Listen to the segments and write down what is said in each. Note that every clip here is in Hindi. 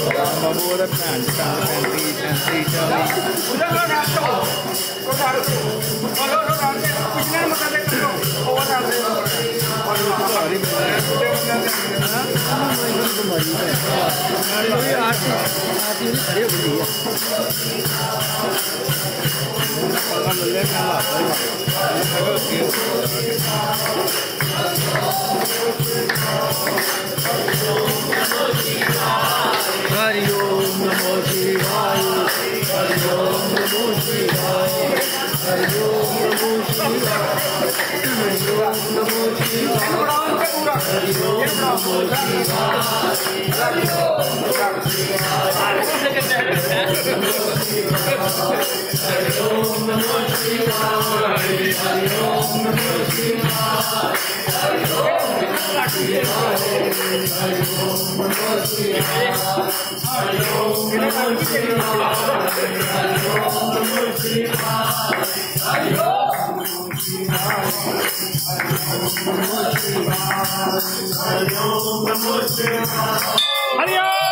बाबू और पैंट पैंती पैंती हरि ओम नमो शिवाय हरि ओम नमो शिवाय हरि ओम नमो शिवाय हरि ओम नमो शिवाय हरि ओम नमो शिवाय हरि ओम नमो शिवाय हरि ओम नमो शिवाय हरि ओम नमो शिवाय हरि ओम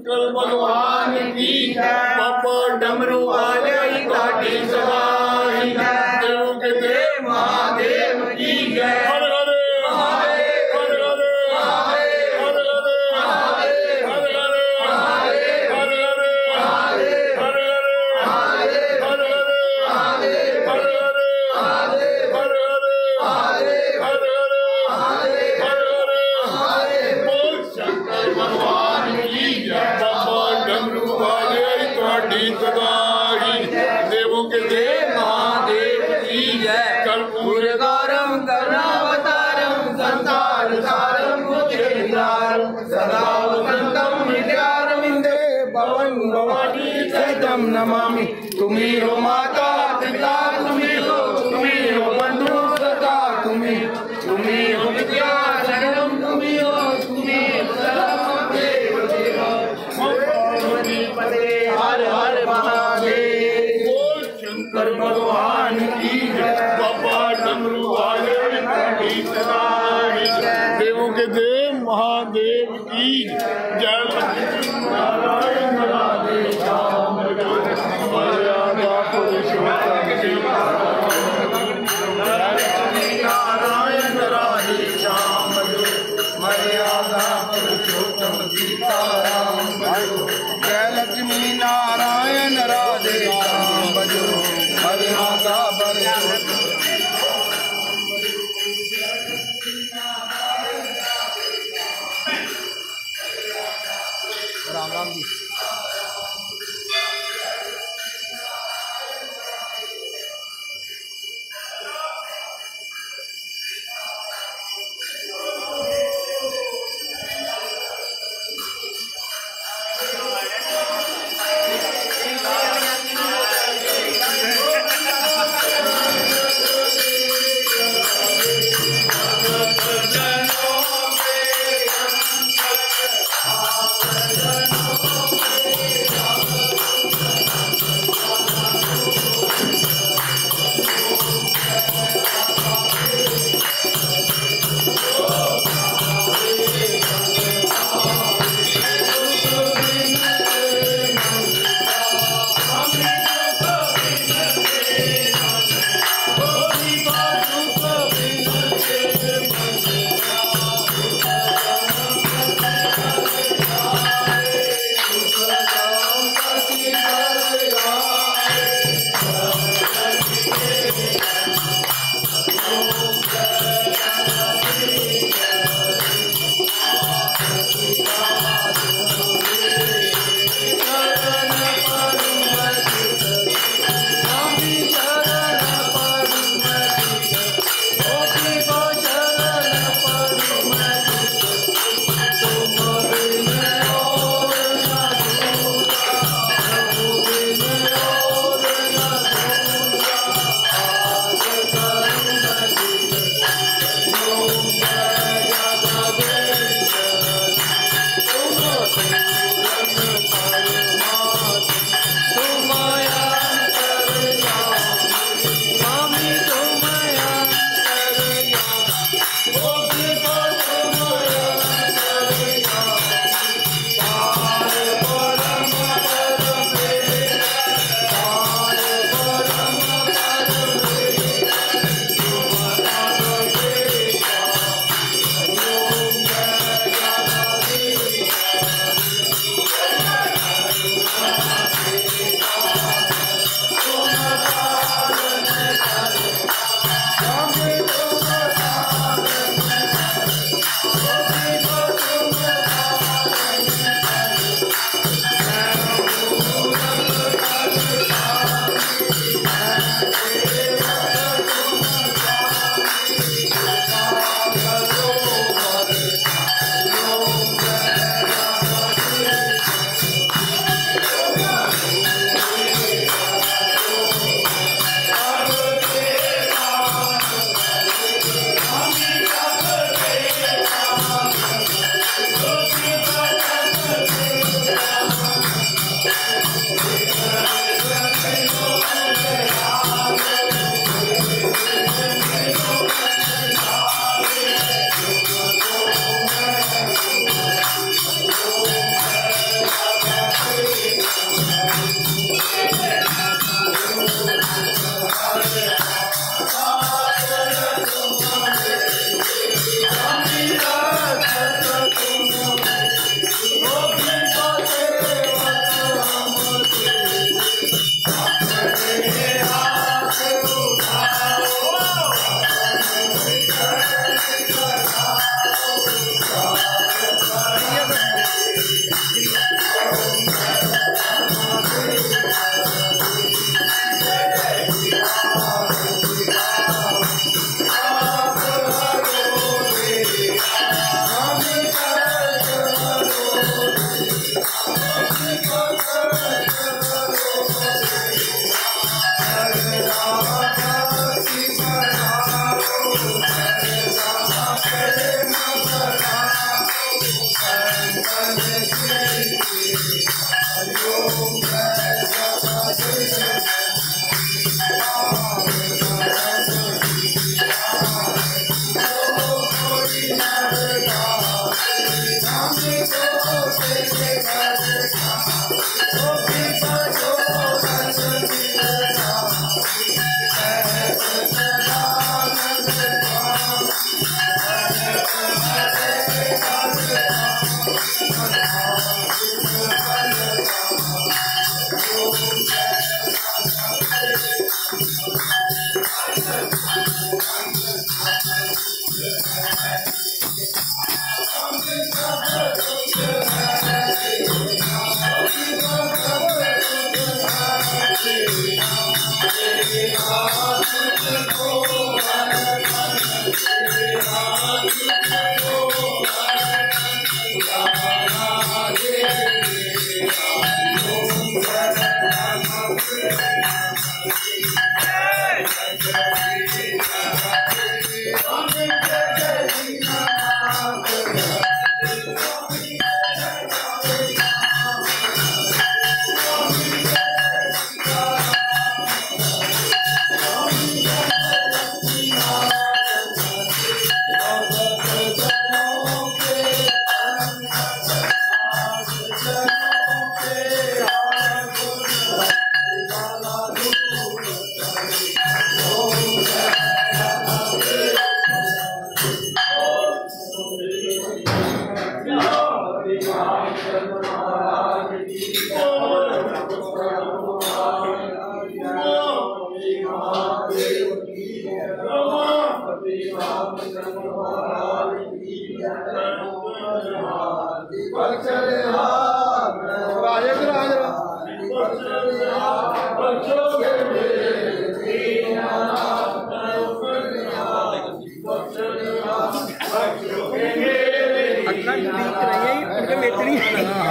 शंकर भगवान की जय। बाबा डमरू वाले काटी सवारी देव के देव महादेव की जय। हर हर महादेव हर हर महादेव हर हर महादेव हर हर महादेव हर हर महादेव हर हर महादेव हर हर महादेव हर हर महादेव हर हर महादेव हर हर महादेव हर हर महादेव। बोल शंकर भगवान की जय। बाबा डमरू वाले काटी सवारी देवों के देव महादेव की जय। कर्पूर गौरम करुणावतारम संसार सारम भूतेन्द्रारम सदा वसंतम हृदयारविंदे भवन भवानी सहितं नमामि। तुम्ही हो माता पिता तुम्ही हो बंधु सदा तुम्ही हो विद्या शरणम तुम्ही हो सर्वं देव देव पते हर हर महादेव। बोल शंकर भगवान की जय। बाबा डमरू वाले काटी सवारी देवों के देव महादेव की जय। नारायण राधे श्याम मर्यादा पुरुषोत्तम नारायण राधे श्याम मर्यादा पुरुषोत्तम सीताराम जय लक्ष्मी नारायण राधे श्याम भजो मर्यादा पुरुषोत्तम। राम राम जी।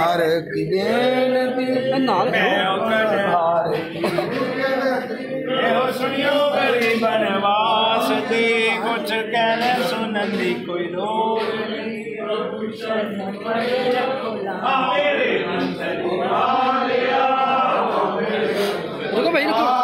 हर की सुनियो मेरी बनवास दी कुछ कहने सुनन दी कोई लोग भाई